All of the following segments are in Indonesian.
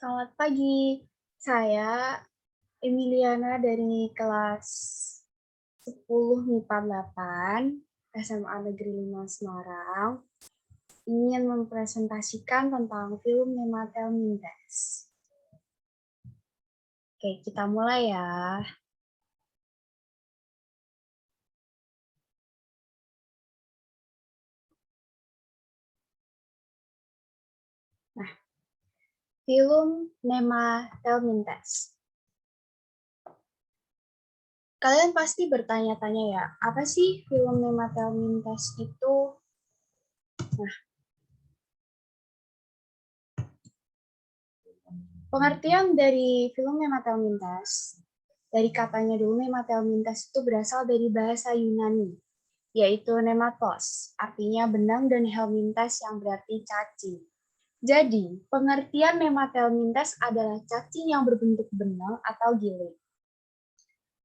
Selamat pagi, saya Emiliana dari kelas 10 MIPA 8 SMA Negeri 5 Semarang ingin mempresentasikan tentang film Nematel Mintes. Oke, kita mulai ya. Nah, film Nematel Mintes. Kalian pasti bertanya-tanya ya, apa sih film Nematel Mintes itu? Nah, pengertian dari film Nematel Mintes, dari katanya dulu Nematel Mintes itu berasal dari bahasa Yunani, yaitu nematos, artinya benang, dan helmintes yang berarti cacing. Jadi, pengertian nematelmintes adalah cacing yang berbentuk benang atau giling.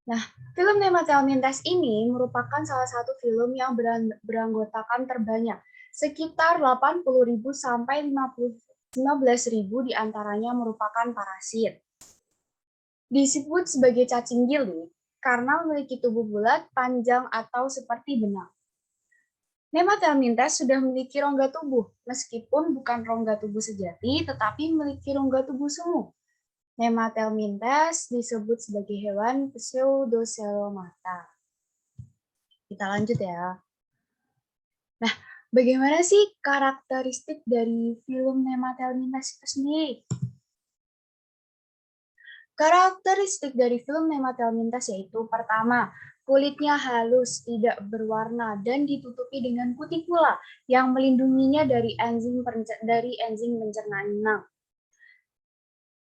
Nah, film Nematelmintes ini merupakan salah satu film yang beranggotakan terbanyak, sekitar 80.000 sampai 15.000 diantaranya merupakan parasit. Disebut sebagai cacing giling karena memiliki tubuh bulat, panjang, atau seperti benang. Nematelmintes sudah memiliki rongga tubuh, meskipun bukan rongga tubuh sejati, tetapi memiliki rongga tubuh semu. Nematelmintes disebut sebagai hewan pseudocelomata. Kita lanjut ya. Nah, bagaimana sih karakteristik dari film Nematelmintes itu sendiri? Karakteristik dari film Nematelmintes yaitu pertama, kulitnya halus, tidak berwarna, dan ditutupi dengan kutikula yang melindunginya dari enzim pencernaan inang.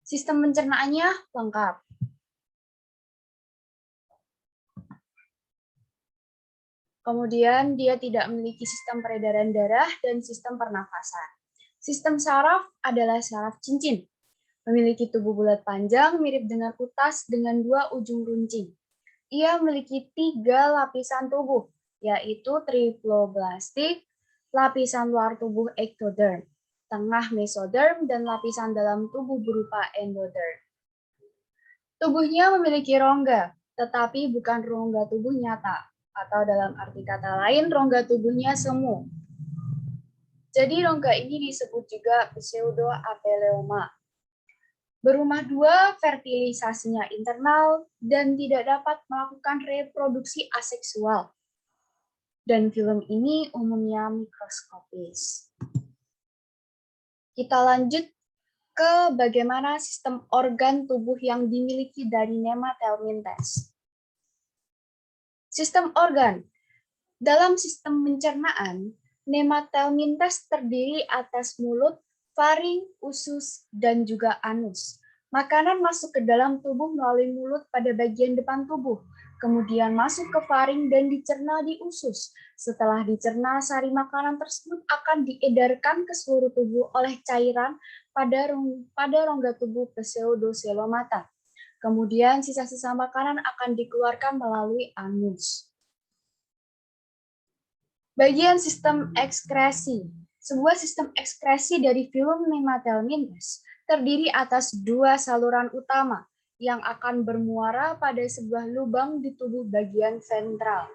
Sistem pencernaannya lengkap. Kemudian dia tidak memiliki sistem peredaran darah dan sistem pernafasan. Sistem saraf adalah saraf cincin. Memiliki tubuh bulat panjang mirip dengan utas dengan dua ujung runcing. Ia memiliki 3 lapisan tubuh, yaitu triploblastik, lapisan luar tubuh ectoderm, tengah mesoderm, dan lapisan dalam tubuh berupa endoderm. Tubuhnya memiliki rongga, tetapi bukan rongga tubuh nyata, atau dalam arti kata lain, rongga tubuhnya semu. Jadi rongga ini disebut juga pseudoapeleoma. Berumah dua, fertilisasinya internal, dan tidak dapat melakukan reproduksi aseksual. Dan film ini umumnya mikroskopis. Kita lanjut ke bagaimana sistem organ tubuh yang dimiliki dari Nematelmintes. Sistem organ. Dalam sistem pencernaan, Nematelmintes terdiri atas mulut, faring, usus, dan juga anus. Makanan masuk ke dalam tubuh melalui mulut pada bagian depan tubuh, kemudian masuk ke faring dan dicerna di usus. Setelah dicerna, sari makanan tersebut akan diedarkan ke seluruh tubuh oleh cairan pada rongga tubuh pseudocelomata. Kemudian sisa-sisa makanan akan dikeluarkan melalui anus. Bagian sistem ekskresi. Sebuah sistem ekskresi dari film Nematelmintes terdiri atas 2 saluran utama yang akan bermuara pada sebuah lubang di tubuh bagian ventral.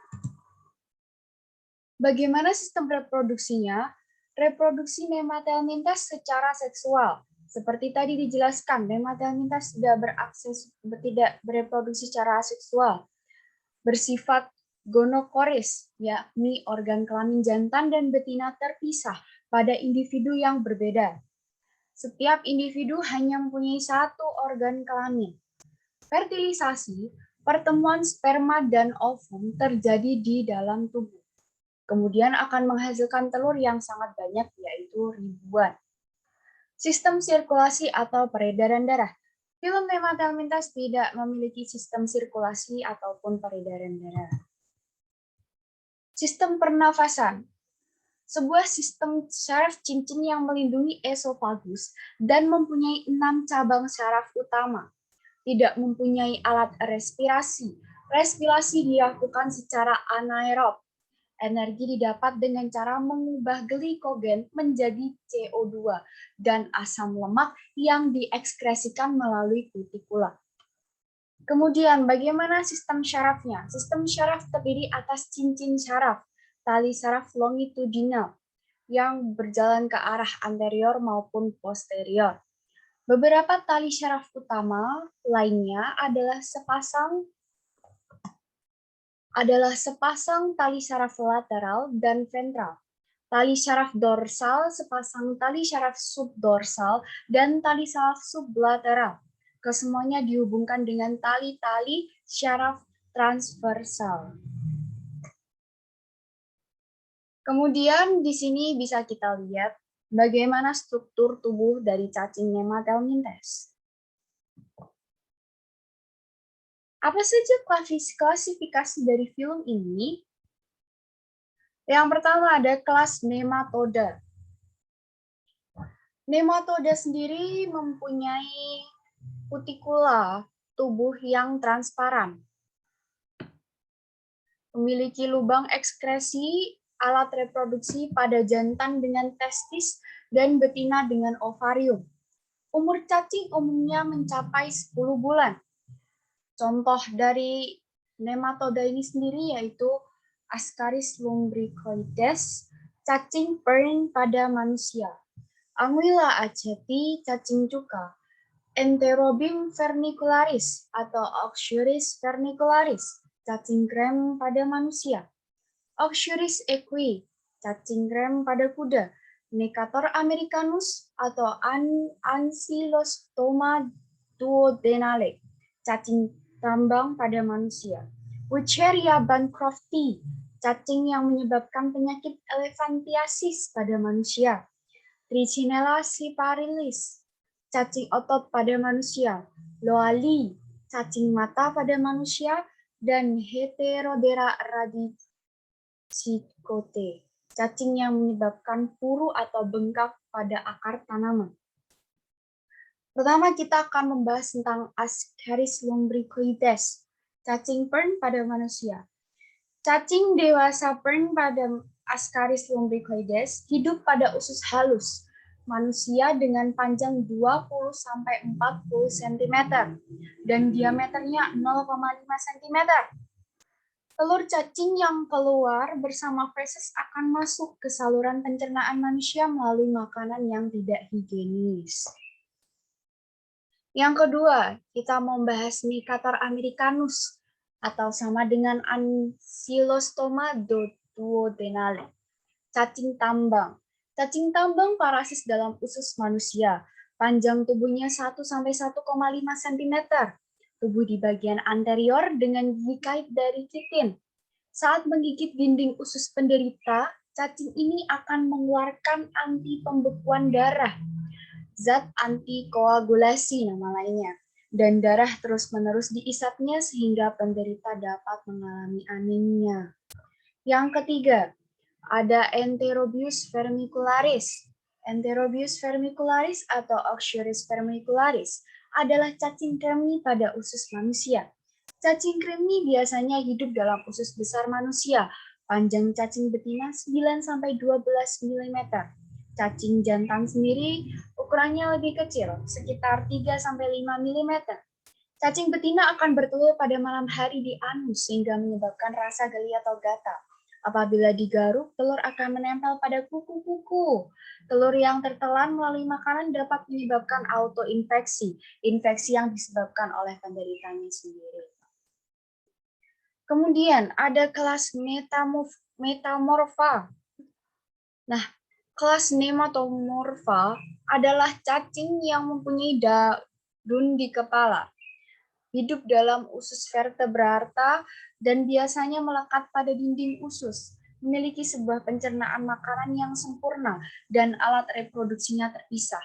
Bagaimana sistem reproduksinya? Reproduksi Nematelmintes secara seksual. Seperti tadi dijelaskan, Nematelmintes tidak bereproduksi secara seksual. Bersifat gonokoris, yakni organ kelamin jantan dan betina terpisah pada individu yang berbeda. Setiap individu hanya mempunyai satu organ kelamin. Fertilisasi, pertemuan sperma dan ovum terjadi di dalam tubuh. Kemudian akan menghasilkan telur yang sangat banyak, yaitu ribuan. Sistem sirkulasi atau peredaran darah. Film Nematelmintes tidak memiliki sistem sirkulasi ataupun peredaran darah. Sistem pernafasan. Sebuah sistem saraf cincin yang melindungi esofagus dan mempunyai 6 cabang saraf utama. Tidak mempunyai alat respirasi. Respirasi dilakukan secara anaerob. Energi didapat dengan cara mengubah glikogen menjadi CO2 dan asam lemak yang diekskresikan melalui kutikula. Kemudian, bagaimana sistem syarafnya? Sistem syaraf terdiri atas cincin syaraf, tali syaraf longitudinal, yang berjalan ke arah anterior maupun posterior. Beberapa tali syaraf utama lainnya adalah sepasang tali syaraf lateral dan ventral, tali syaraf dorsal, sepasang tali syaraf subdorsal, dan tali syaraf sublateral. Kesemuanya dihubungkan dengan tali-tali syaraf transversal. Kemudian di sini bisa kita lihat bagaimana struktur tubuh dari cacing Nematelmintes. Apa saja klasifikasi dari film ini? Yang pertama ada kelas nematoda. Nematoda sendiri mempunyai kutikula tubuh yang transparan. Memiliki lubang ekskresi alat reproduksi pada jantan dengan testis dan betina dengan ovarium. Umur cacing umumnya mencapai 10 bulan. Contoh dari nematoda ini sendiri yaitu Ascaris lumbricoides, cacing fern pada manusia. Anguilla aceti, cacing cuka. Enterobim vernicularis atau Oxyris vernicularis, cacing krem pada manusia. Oxyris equi, cacing krem pada kuda. Necator americanus atau Ancylostoma duodenale, cacing tambang pada manusia. Wucheria bancrofti, cacing yang menyebabkan penyakit elephantiasis pada manusia. Trichinella siparilis, cacing otot pada manusia. Loali, cacing mata pada manusia. Dan Heterodera radicikote, cacing yang menyebabkan puru atau bengkak pada akar tanaman. Pertama kita akan membahas tentang Ascaris lumbricoides, cacing fern pada manusia. Cacing dewasa fern pada Ascaris lumbricoides hidup pada usus halus manusia dengan panjang 20-40 cm dan diameternya 0,5 cm. Telur cacing yang keluar bersama feses akan masuk ke saluran pencernaan manusia melalui makanan yang tidak higienis. Yang kedua, kita membahas Necator americanus atau sama dengan Ancylostoma duodenale, cacing tambang. Cacing tambang parasit dalam usus manusia. Panjang tubuhnya 1-1,5 cm. Tubuh di bagian anterior dengan gigi kait dari kitin. Saat menggigit dinding usus penderita, cacing ini akan mengeluarkan anti pembekuan darah, zat antikoagulasi nama lainnya, dan darah terus-menerus diisapnya sehingga penderita dapat mengalami anemia. Yang ketiga, ada Enterobius vermicularis. Enterobius vermicularis atau Oxyris vermicularis adalah cacing kremi pada usus manusia. Cacing kremi biasanya hidup dalam usus besar manusia. Panjang cacing betina 9-12 mm. Cacing jantan sendiri ukurannya lebih kecil, sekitar 3-5 mm. Cacing betina akan bertelur pada malam hari di anus sehingga menyebabkan rasa geli atau gatal. Apabila digaruk, telur akan menempel pada kuku-kuku. Telur yang tertelan melalui makanan dapat menyebabkan autoinfeksi, infeksi yang disebabkan oleh penderitanya sendiri. Kemudian ada kelas metamorfa. Nah, kelas nematomorfa adalah cacing yang mempunyai daun di kepala, hidup dalam usus vertebrata dan biasanya melekat pada dinding usus, memiliki sebuah pencernaan makanan yang sempurna dan alat reproduksinya terpisah.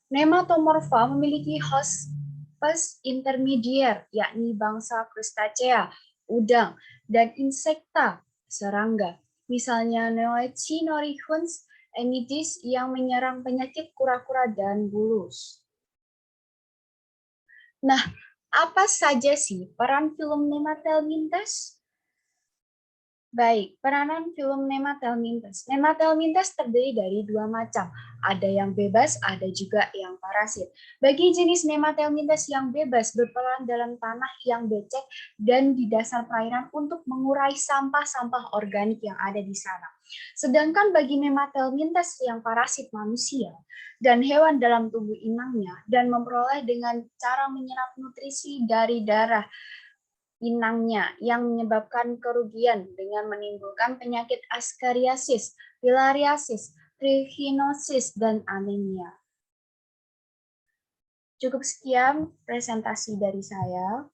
Nematomorfa memiliki hospes intermedier, yakni bangsa krustacea, udang, dan insekta, serangga. Misalnya Noechinorichus enidis yang menyerang penyakit kura-kura dan bulus. Nah, apa saja sih peran film Nematelmintes? Baik, peranan film Nemathelmintes. Nemathelmintes terdiri dari dua macam, ada yang bebas, ada juga yang parasit. Bagi jenis Nemathelmintes yang bebas berperan dalam tanah yang becek dan di dasar perairan untuk mengurai sampah-sampah organik yang ada di sana. Sedangkan bagi Nemathelmintes yang parasit manusia dan hewan dalam tubuh inangnya dan memperoleh dengan cara menyerap nutrisi dari darah inangnya yang menyebabkan kerugian dengan menimbulkan penyakit askariasis, filariasis, trichinosis, dan anemia. Cukup sekian presentasi dari saya.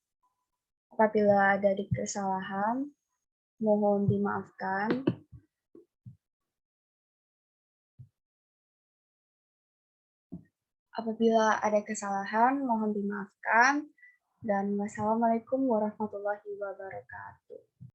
Apabila ada kesalahan, mohon dimaafkan. Apabila ada kesalahan, mohon dimaafkan. Dan wassalamualaikum warahmatullahi wabarakatuh.